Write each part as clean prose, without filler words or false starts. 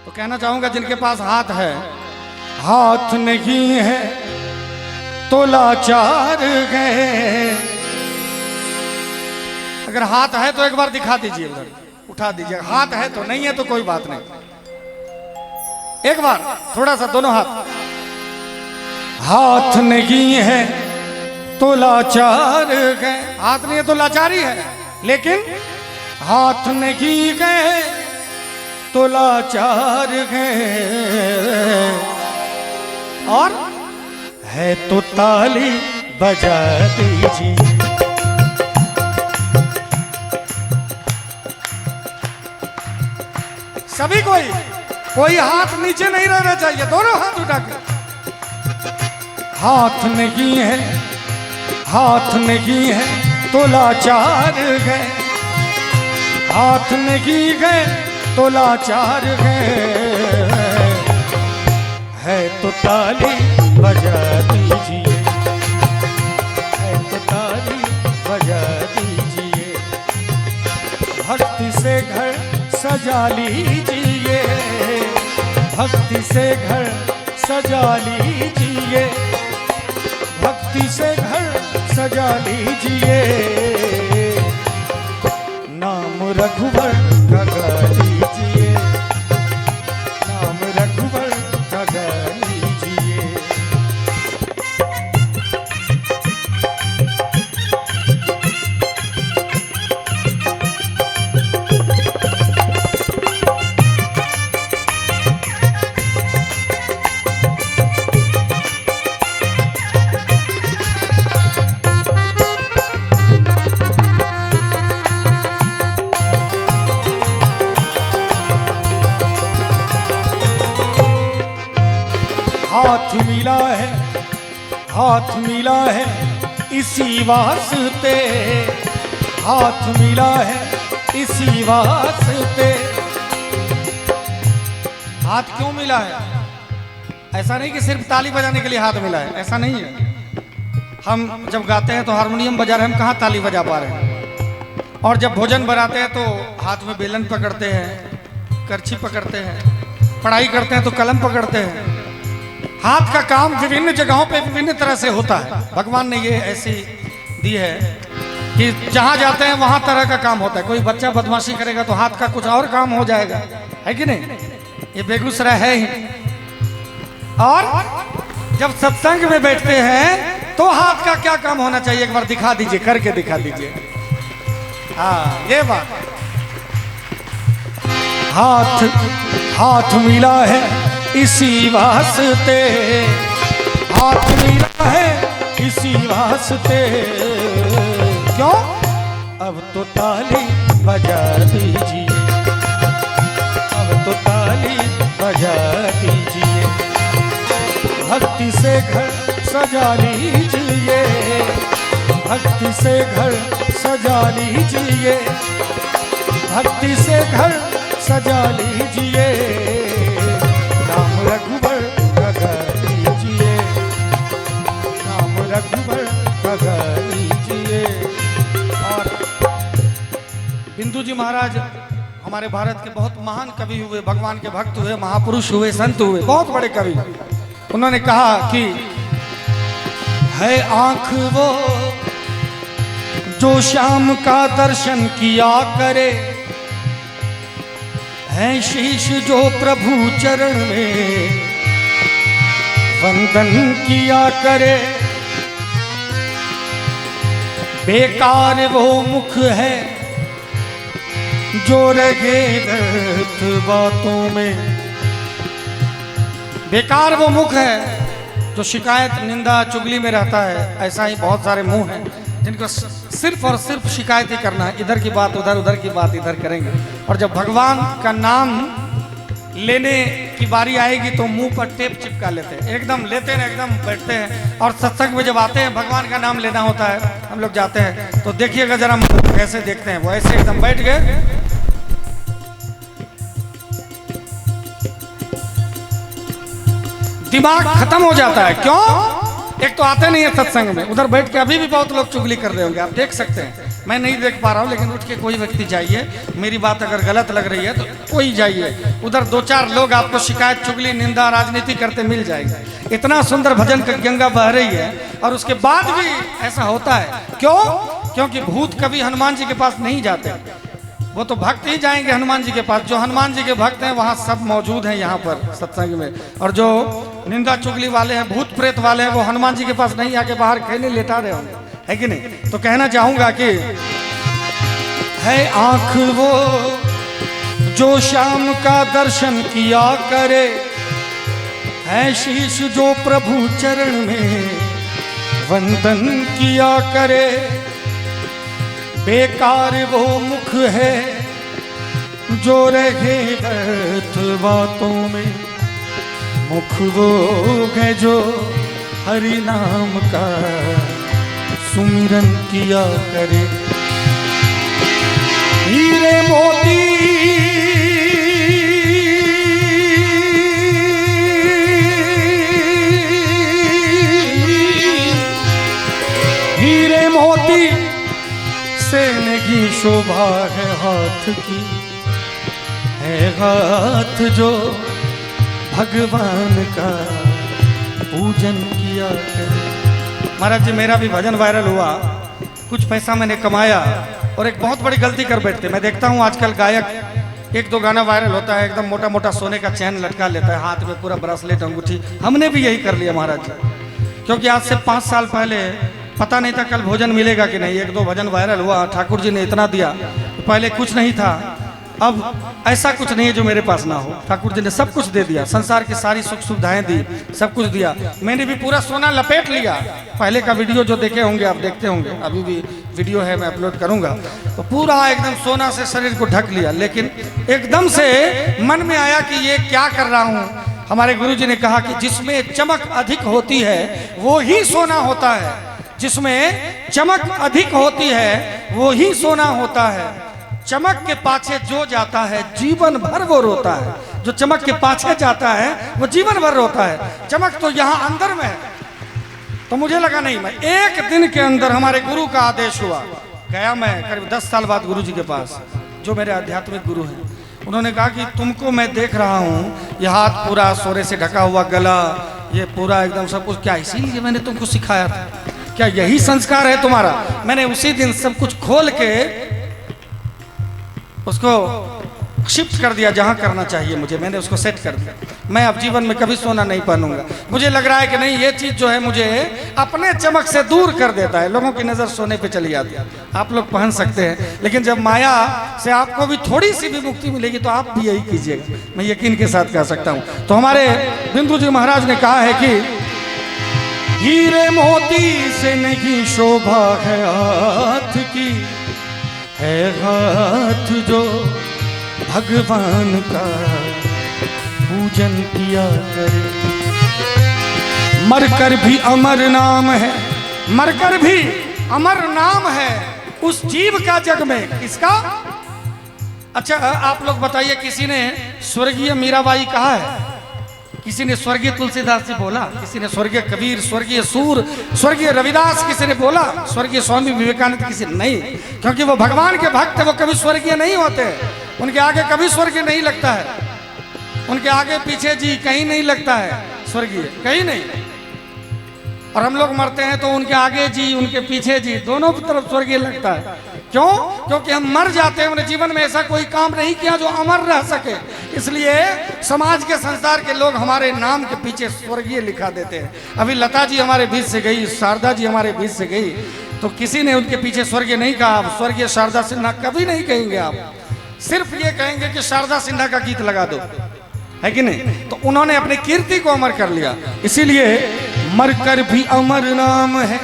तो कहना चाहूंगा जिनके पास हाथ है, हाथ नहीं है तो लाचार गए। अगर हाथ है तो एक बार दिखा दीजिए, उधर उठा दीजिए। हाथ है तो, नहीं है तो कोई बात नहीं। एक बार थोड़ा सा दोनों हाथ। हाथ नहीं है तो लाचार गए। हाथ नहीं है तो लाचारी है, लेकिन हाथ नहीं गए तो लाचार गए। और है तो ताली बजा दीजिए। सभी कोई हाथ नीचे नहीं रहना चाहिए, दोनों हाथ उठा के। हाथ नहीं है, हाथ नहीं है तो लाचार गए। हाथ नहीं गए तो लाचार गए। है तो ताली बजा दीजिए, है तो ताली बजा दीजिए। भक्ति से घर सजा लीजिए, भक्ति से घर सजा लीजिए। भक्ति से घर सजा लीजिए। नाम रघुवर गा लीजिए, नाम रघुवर गा लीजिए। हाथ मिला है, हाथ मिला है इसी वास्ते। हाथ मिला है इसी वास्ते। हाथ क्यों मिला है? ऐसा नहीं कि सिर्फ ताली बजाने के लिए हाथ मिला है, ऐसा नहीं है। हम जब गाते हैं तो हारमोनियम बजा रहे हैं, हम कहाँ ताली बजा पा रहे हैं। और जब भोजन बनाते हैं तो हाथ में बेलन पकड़ते हैं, करछी पकड़ते हैं। पढ़ाई करते हैं तो कलम पकड़ते हैं। हाथ का काम विभिन्न जगहों पे विभिन्न तरह से होता है। भगवान ने ये ऐसी दी है कि जहां जाते हैं वहां तरह का काम होता है। कोई बच्चा बदमाशी करेगा तो हाथ का कुछ और काम हो जाएगा, है कि नहीं? ये बेगूसराय है ही। और जब सत्संग में बैठते हैं तो हाथ का क्या काम होना चाहिए, एक बार दिखा दीजिए, करके दिखा दीजिए। हाँ, ये बात। हाथ मिला है इसी वास्ते। हाथ मिला है इसी वास्ते। क्यों? अब तो ताली बजा दीजिए, अब तो ताली बजा दीजिए। भक्ति से घर सजा लीजिए, भक्ति से घर सजा लीजिए। भक्ति से घर सजा लीजिए। नाम रघुवर गा लीजिए, नाम रघुवर गा लीजिए। और बिंदु जी महाराज हमारे भारत के बहुत महान कवि हुए, भगवान के भक्त हुए, महापुरुष हुए, संत हुए, बहुत बड़े कवि। उन्होंने कहा कि है आंख वो जो श्याम का दर्शन किया करे। है शीश जो प्रभु चरण में वंदन किया करे। बेकार वो मुख है जो रहे व्यर्थ बातों में। बेकार वो मुख है जो शिकायत, निंदा, चुगली में रहता है। ऐसा ही बहुत सारे मुंह हैं जिनको सिर्फ और सिर्फ शिकायत ही करना है। इधर की बात उधर, उधर की बात इधर करेंगे। और जब भगवान का नाम लेने की बारी आएगी तो मुंह पर टेप चिपका लेते हैं, एकदम लेते हैं, एकदम बैठते हैं। और सत्संग में जब आते हैं, भगवान का नाम लेना होता है, हम लोग जाते हैं तो देखिएगा जरा कैसे देखते हैं। वो ऐसे एकदम बैठ गए, दिमाग खत्म हो जाता है। क्यों? एक तो आते नहीं है सत्संग में, उधर बैठ के अभी भी बहुत लोग चुगली कर रहे होंगे, आप देख सकते हैं। मैं नहीं देख पा रहा हूँ, लेकिन उठ के कोई व्यक्ति जाइए, मेरी बात अगर गलत लग रही है तो कोई जाइए, उधर 2-4 लोग आपको शिकायत, चुगली, निंदा, राजनीति करते मिल जाएंगे। इतना सुंदर भजन की गंगा बह रही है और उसके बाद भी ऐसा होता है। क्यों? क्योंकि भूत कभी हनुमान जी के पास नहीं जाते, वो तो भक्त ही जाएंगे हनुमान जी के पास। जो हनुमान जी के भक्त हैं वहाँ सब मौजूद हैं यहाँ पर सत्संग में, और जो निंदा चुगली वाले हैं, भूत प्रेत वाले हैं, वो हनुमान जी के पास नहीं आके बाहर खेले लेटा रहे होंगे, है कि नहीं? तो कहना चाहूंगा कि है आंख वो जो शाम का दर्शन किया करे, है शीश जो प्रभु चरण में वंदन किया करे, बेकार वो मुख है जो रहे व्यर्थ बातों में, मुख वो है जो हरि नाम का सुमिरन किया करे। हीरे मोती हीरे मोती से नहीं शोभा है हाथ की, है हाथ जो भगवान का पूजन किया करे। महाराज जी, मेरा भी भजन वायरल हुआ, कुछ पैसा मैंने कमाया और एक बहुत बड़ी गलती कर बैठते। मैं देखता हूँ आजकल गायक 1-2 गाना वायरल होता है, एकदम मोटा मोटा सोने का चैन लटका लेता है, हाथ में पूरा ब्रेसलेट, अंगूठी। हमने भी यही कर लिया महाराज जी, क्योंकि आज से 5 साल पहले पता नहीं था कल भोजन मिलेगा कि नहीं। 1-2 भजन वायरल हुआ, ठाकुर जी ने इतना दिया, पहले कुछ नहीं था, अब ऐसा कुछ नहीं है जो मेरे पास ना हो। ठाकुर जी ने सब कुछ दे दिया, संसार की सारी सुख सुविधाएं दी, सब कुछ दिया। मैंने भी पूरा सोना लपेट लिया। पहले का वीडियो जो देखे होंगे आप, देखते होंगे, अभी भी वीडियो है, मैं अपलोड करूंगा, तो पूरा एकदम सोना से शरीर को ढक लिया। लेकिन एकदम से मन में आया कि ये क्या कर रहा हूँ। हमारे गुरु जी ने कहा कि जिसमें चमक अधिक होती है वो ही सोना होता है, जिसमें चमक अधिक होती है वो ही सोना होता है। चमक के पाछे जो जाता है जीवन भर वो रोता है, जो चमक के पाछे जाता है वो जीवन भर रोता है। चमक तो यहाँ अंदर में है। तो मुझे लगा नहीं, मैं एक दिन के अंदर, हमारे गुरु का आदेश हुआ, गया मैं करीब 10 साल बाद गुरु जी के पास, जो मेरे आध्यात्मिक गुरु हैं। उन्होंने कहा कि तुमको मैं देख रहा हूँ, ये हाथ पूरा सोरे से ढका हुआ, गला ये पूरा एकदम सब कुछ, क्या इसीलिए मैंने तुमको सिखाया था? क्या यही संस्कार है तुम्हारा? मैंने उसी दिन सब कुछ खोल के उसको शिफ्ट कर दिया जहां करना चाहिए मुझे, मैंने उसको सेट कर दिया। मैं अब जीवन में कभी सोना नहीं पहनूंगा। मुझे लग रहा है कि नहीं, ये चीज जो है मुझे अपने चमक से दूर कर देता है। लोगों की नजर सोने पे चली जाती है। आप लोग पहन सकते हैं, लेकिन जब माया से आपको भी थोड़ी सी भी मुक्ति मिलेगी तो आप भी यही कीजिएगा, मैं यकीन के साथ कह सकता हूँ। तो हमारे बिंदु जी महाराज ने कहा है कि हीरे मोती से नहीं शोभा है हाथ की, है हाथ जो भगवान का पूजन किया करे। मरकर भी अमर नाम है, मरकर भी अमर नाम है उस जीव का जग में। किसका? अच्छा आप लोग बताइए, किसी ने स्वर्गीय मीराबाई कहा है? किसी ने स्वर्गीय तुलसीदास जी बोला? किसी ने स्वर्गीय कबीर, स्वर्गीय सूर, स्वर्गीय रविदास किसी ने बोला? स्वर्गीय स्वामी विवेकानंद किसी ने नहीं, क्योंकि वो भगवान के भक्त है, वो कभी स्वर्गीय नहीं होते। उनके आगे कभी स्वर्गीय नहीं लगता है, उनके आगे पीछे जी कहीं नहीं लगता है स्वर्गीय, कहीं नहीं। और हम लोग मरते हैं तो उनके आगे जी, उनके पीछे जी, दोनों तरफ स्वर्गीय लगता है। क्यों? क्योंकि हम मर जाते हैं, उन्हें जीवन में ऐसा कोई काम नहीं किया जो अमर रह सके। इसलिए समाज के, संसार के लोग हमारे नाम के पीछे स्वर्गीय लिखा देते हैं। अभी लता जी हमारे बीच से गई, शारदा जी हमारे बीच से गई, तो किसी ने उनके पीछे स्वर्गीय नहीं कहा। आप स्वर्गीय शारदा सिन्हा कभी नहीं कहेंगे, आप सिर्फ ये कहेंगे कि शारदा सिन्हा का गीत लगा दो, है कि नहीं? तो उन्होंने अपनी कीर्ति को अमर कर लिया। इसीलिए मरकर भी अमर नाम है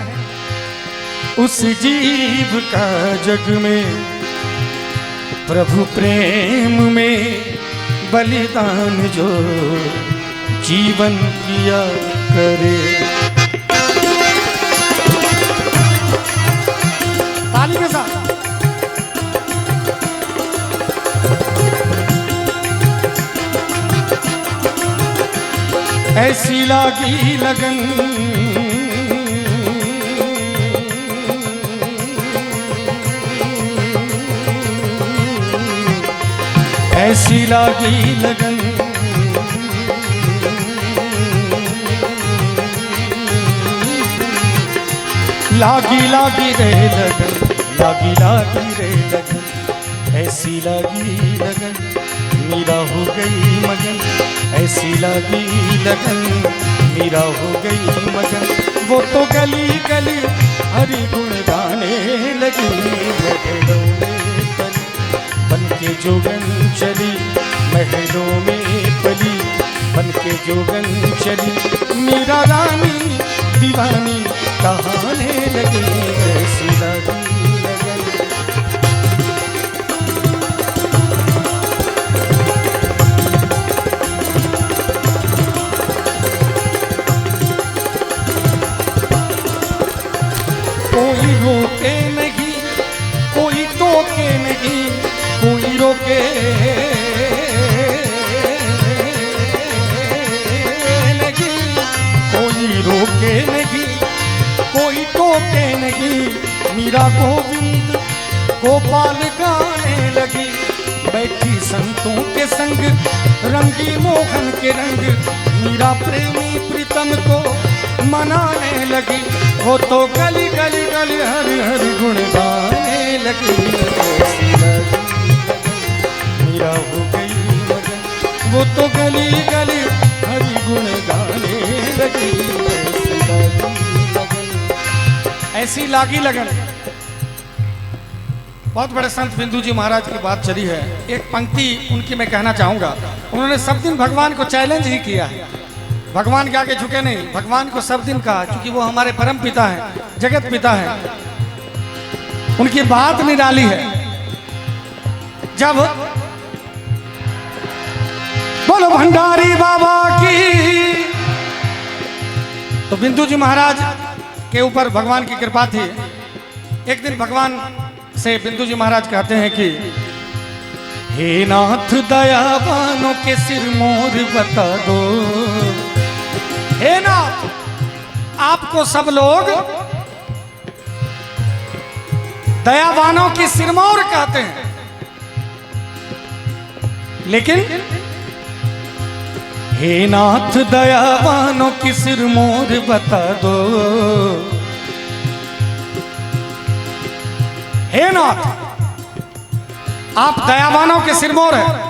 उस जीव का जग में, प्रभु प्रेम में बलिदान जो जीवन किया करे। ताली के साथ। ऐसी लागी लगन ऐसी लागी लगन लागी लागी रे लगन, लागी लागी रे लगन, ऐसी लागी लगन मीरा हो गई मगन, ऐसी लागी लगन मीरा हो गई मगन। वो तो गली गली हरि गुण गाने लगी, महलों में पली बन के जोगन चली, महलों में पली बन के जोगन चली। मीरा रानी दीवानी कहाने लगी, ऐसी लागी लगन। कोई रोके नहीं, कोई टोके नहीं, कोई रोके नहीं, कोई रोके नहीं, कोई टोके नहीं। मीरा गोविंद गोपाल गाने लगी, बैठी संतों के संग रंगी मोहन के रंग। मीरा प्रेमी प्रीतम को मनाने लगी, वो तो गली गली गली हरि हरि गुण गाने लगी। मीरा हो गई मगन, वो तो गली गली हरि गुण गाने लगी। ऐसी लागी लगन। बहुत बड़े संत बिंदु जी महाराज की बात चली है। एक पंक्ति उनकी मैं कहना चाहूंगा। उन्होंने सब दिन भगवान को चैलेंज ही किया है, भगवान के आगे झुके नहीं, भगवान को सब दिन कहा, क्योंकि वो हमारे परम पिता हैं, जगत पिता हैं। उनकी बात निराली है। जब बोलो भंडारी बाबा की, तो बिंदु जी महाराज के ऊपर भगवान की कृपा थी। एक दिन भगवान से बिंदु जी महाराज कहते हैं कि हे नाथ दयावानों के सिर मोर बता दो। हे नाथ, आपको सब लोग दयावानों की सिरमौर कहते हैं, लेकिन हे नाथ दयावानों की सिरमौर बता दो। हे नाथ, आप दयावानों के सिरमौर हैं।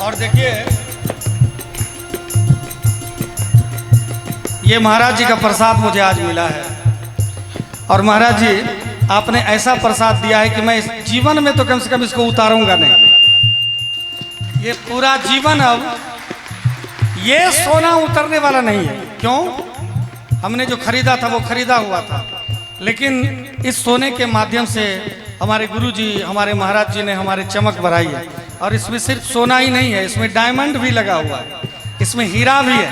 और देखिए, ये महाराज जी का प्रसाद मुझे आज मिला है। और महाराज जी, आपने ऐसा प्रसाद दिया है कि मैं इस जीवन में तो कम से कम इसको उतारूंगा नहीं। ये पूरा जीवन अब ये सोना उतरने वाला नहीं है। क्यों? हमने जो खरीदा था वो खरीदा हुआ था, लेकिन इस सोने के माध्यम से हमारे गुरु जी, हमारे महाराज जी ने हमारे चमक बढ़ाई है। और इसमें सिर्फ सोना ही नहीं है, इसमें डायमंड भी लगा हुआ है, इसमें हीरा भी है,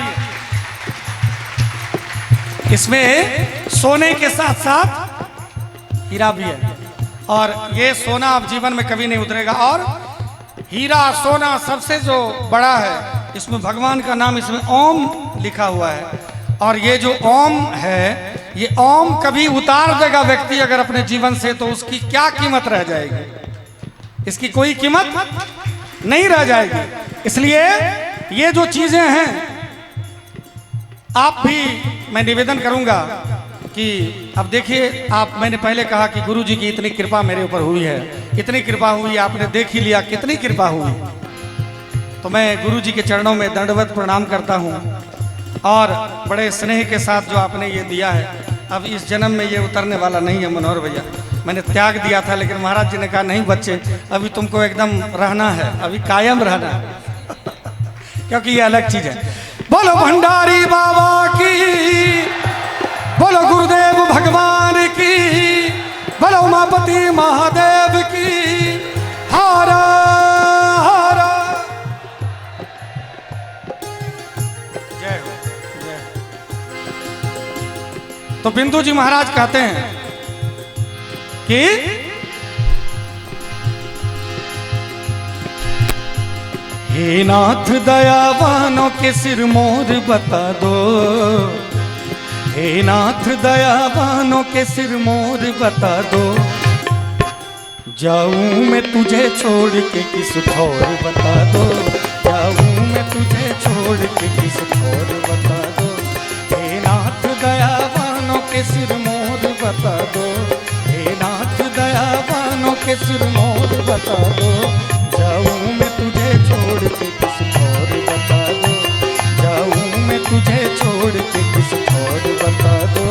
इसमें सोने के साथ साथ हीरा भी है। और ये सोना अब जीवन में कभी नहीं उतरेगा। और हीरा सोना सबसे जो बड़ा है, इसमें भगवान का नाम, इसमें ओम लिखा हुआ है। और ये जो ओम है, ये ओम कभी उतार देगा व्यक्ति अगर अपने जीवन से, तो उसकी क्या कीमत रह जाएगी? इसकी कोई कीमत नहीं रह जाएगी। इसलिए ये जो चीजें हैं, आप भी, मैं निवेदन करूंगा कि अब देखिए, आप, मैंने पहले कहा कि गुरु जी की इतनी कृपा मेरे ऊपर हुई है, इतनी कृपा हुई, आपने देख ही लिया कितनी कृपा हुई। तो मैं गुरु जी के चरणों में दंडवत प्रणाम करता हूँ। और बड़े स्नेह के साथ जो आपने ये दिया है, अब इस जन्म में ये उतरने वाला नहीं है मनोहर भैया। मैंने त्याग दिया था, लेकिन महाराज जी ने कहा नहीं बच्चे, अभी तुमको एकदम रहना है, अभी कायम रहना है क्योंकि ये अलग चीज़ है। बोलो भंडारी बाबा की, बोलो गुरुदेव भगवान की, बोलो उमापति महादेव की। हारा हारा जय हो जय हो। तो बिंदु जी महाराज कहते हैं कि हे नाथ दयावानों के सिर मोर बता दो, हे नाथ दयावानों के सिर मोर बता दो, जाऊं मैं तुझे छोड़ के किस ठौर बता दो, जाऊं मैं तुझे छोड़ के किस ठौर बता दो, हे नाथ दयावानों के सिर मोर बता दो, हे नाथ दयावानों के सिर मोर बता दो, जाऊं मैं तुझे छोड़ के किस ठौर बता दो, जाऊं मैं तुझे छोड़ के किस ठौर बता दो।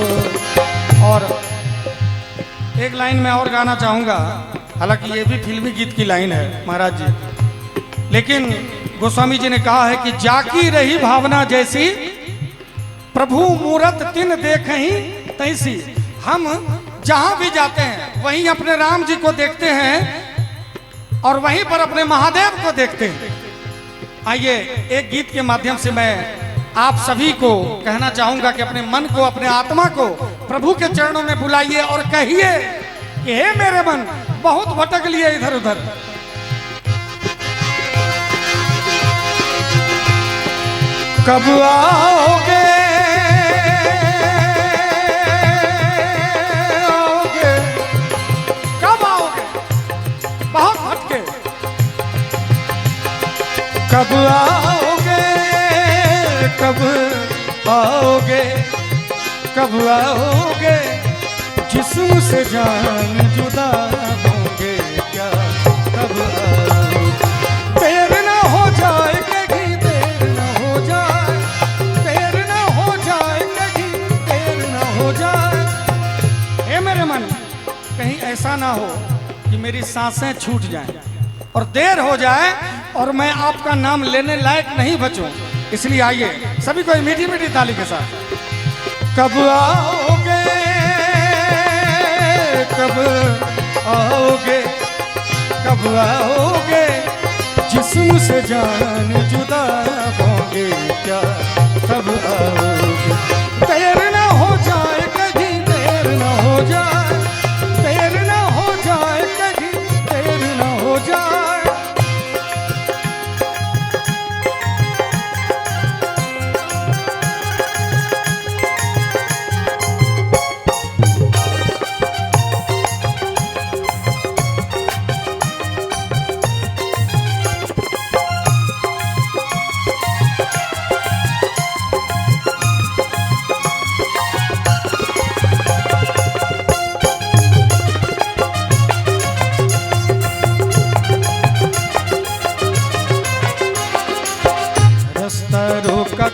और एक लाइन में और गाना चाहूंगा, हालांकि ये भी फिल्मी गीत की लाइन है महाराज जी, लेकिन गोस्वामी जी ने कहा है कि जाकी रही भावना जैसी, प्रभु मूरत तिन देखहीं तैसी। हम जहां भी जाते हैं वहीं अपने राम जी को देखते हैं और वहीं पर अपने महादेव को देखते हैं। आइए एक गीत के माध्यम से मैं आप सभी को कहना चाहूंगा कि अपने मन को, अपने आत्मा को प्रभु के चरणों में बुलाइए और कहिए कि हे मेरे मन, बहुत भटक लिए इधर उधर। कब आओगे आओगे, कब आओगे, बहुत भटके, कब आओगे, कब आओगे, कब आओगे, जिस्म से जान जुदा होंगे क्या, कब आओगे, देर न हो जाए कहीं, देर न हो जाए, देर न हो जाए कहीं, देर न हो जाए। हे मेरे मन, कहीं ऐसा ना हो कि मेरी सांसें छूट जाएं और देर हो जाए और मैं आपका नाम लेने लायक नहीं बचूं। इसलिए आइए सभी को मीठी मीठी ताली के साथ, कब आओगे, कब आओगे, कब आओगे, जिस्म से जान जुदा होंगे क्या, कब आओगे, देर न हो जाए कहीं, देर न हो जाए, देर न हो जाए कहीं, देर न हो जाए।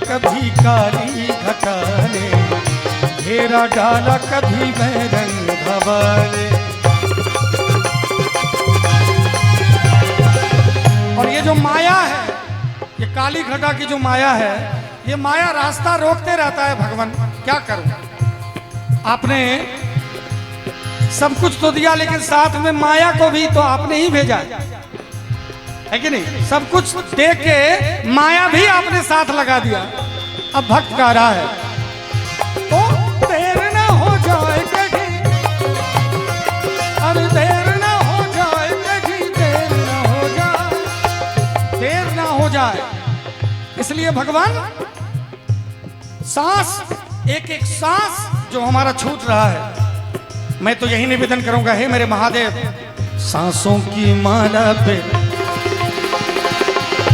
कभी काली घटा ने घेरा डाला, कभी बैरंग भवाले। और ये जो माया है, ये काली घटा की जो माया है, ये माया रास्ता रोकते रहता है। भगवान क्या करूं, आपने सब कुछ तो दिया लेकिन साथ में माया को भी तो आपने ही भेजा है कि नहीं। सब कुछ दे के माया भी आपने साथ लगा दिया। अब भक्त गा रहा है, तो देर ना हो जाए कहीं, अरे देर ना हो जाए कहीं, देर ना हो जाए, देर ना हो जाए। इसलिए भगवान सांस, एक एक सांस जो हमारा छूट रहा है, मैं तो यही निवेदन करूंगा, हे मेरे महादेव, सांसों की माला पे,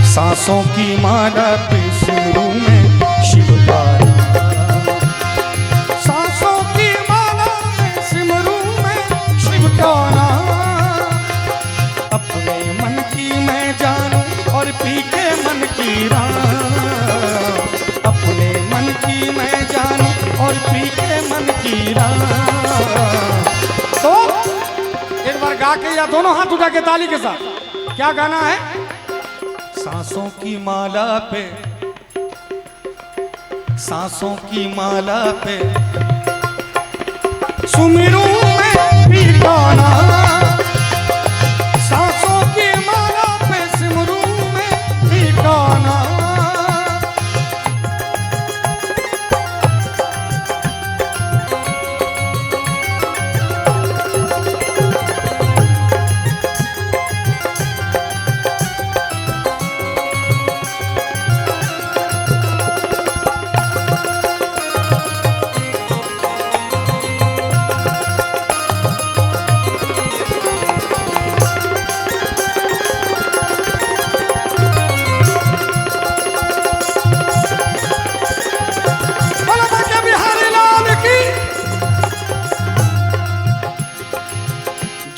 सांसों की माला पे सिमरू में शिव का नाम, सांसों की माला पे सिमरू में शिव का नाम। अपने मन की मैं जानूं और पी के मन की राम, अपने मन की मैं जानूं और पी के मन की राम। तो एक बार गा के या दोनों हाथ उठा के ताली के साथ, क्या गाना है? सांसों की माला पे सांसों की माला पे सुमिरूं मैं भी गाना, सांसों की माला पे सिमरूं मैं भी गाना।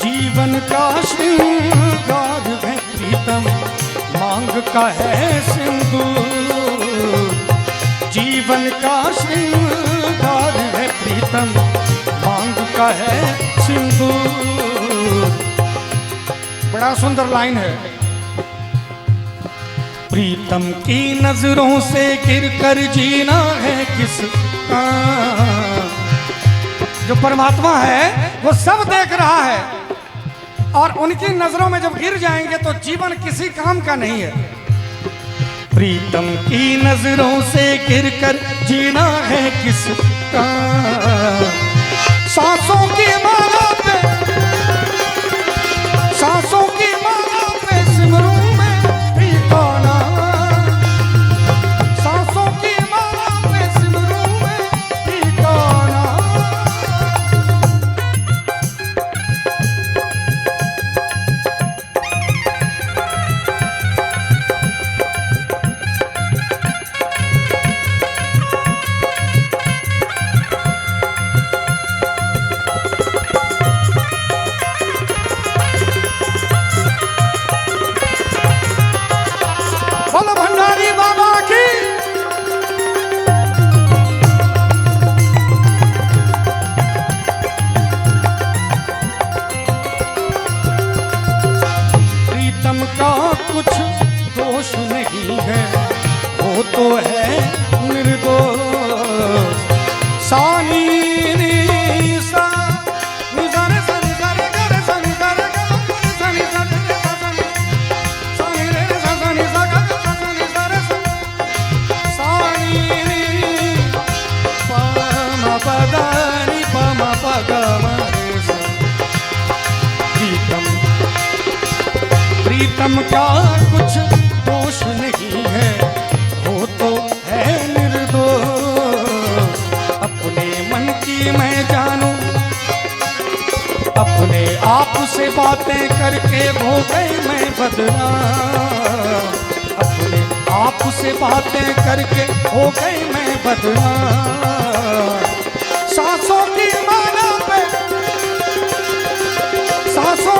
जीवन का श्रृंगार है प्रीतम मांग का है सिंदूर, जीवन का श्रृंगार है प्रीतम मांग का है सिंदूर। बड़ा सुंदर लाइन है। प्रीतम की नजरों से गिर कर जीना है किसका, जो परमात्मा है वो सब देख रहा है और उनकी नजरों में जब गिर जाएंगे तो जीवन किसी काम का नहीं है। प्रीतम की नजरों से गिर कर जीना है किसका, सांसों की माला पे, सांसों की माला पे सिमरूं मैं भी गाना, सांसों की माला पे सिमरूं मैं भी गाना। का कुछ दोष नहीं है, वो तो है निर्दोष। सानी नी सा नि सा रे सा नि सा रे गा रे सा नि सा रे गा रे सा नि सा रे रे सा सा नि सा नि रे रे सा सा नि सा गा गा सा सा नि सा रे सा सानी नी पा मा पा दा नि पा मा पा गा मा रे सा। प्रीतम का कुछ दोष नहीं है, वो तो है निर्दोष। अपने मन की मैं जानूं, अपने आप से बातें करके हो गई मैं बदनाम, अपने आप से बातें करके हो गई मैं बदनाम। सांसों की माला पे, सांसों